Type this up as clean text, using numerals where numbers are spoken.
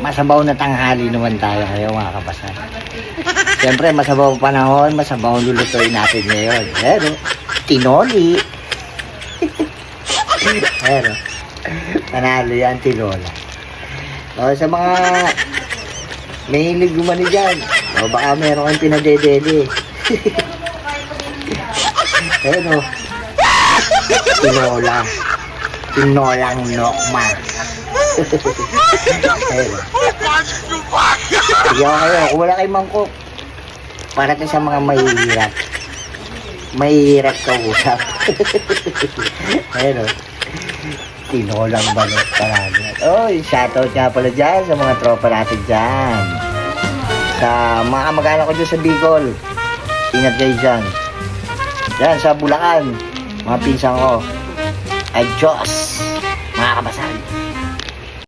Masabaw na tanghali naman tayo ngayon mga kabasan. Siyempre masabaw panahon, masabaw lulutuin natin ngayon. Pero, tinoli. Pero, panalo yan, tinola. O, sa mga mahilig gumani dyan, o baka meron kang pinadedede. Pero, tinola. Tinolang nokma. Pero, sige kayo, kung wala kayong mangkok, para sa mga mahihirap. Mahihirap kausap. Pero, tinolang balot palagi. Oy, shoutout nga pala dyan sa mga tropa natin dyan. Sa mga kamag-anak ko dyan sa Bicol. Ingat kayo dyan. Dyan sa Bulacan, mga pinsang ko. Adios, mga kabasan.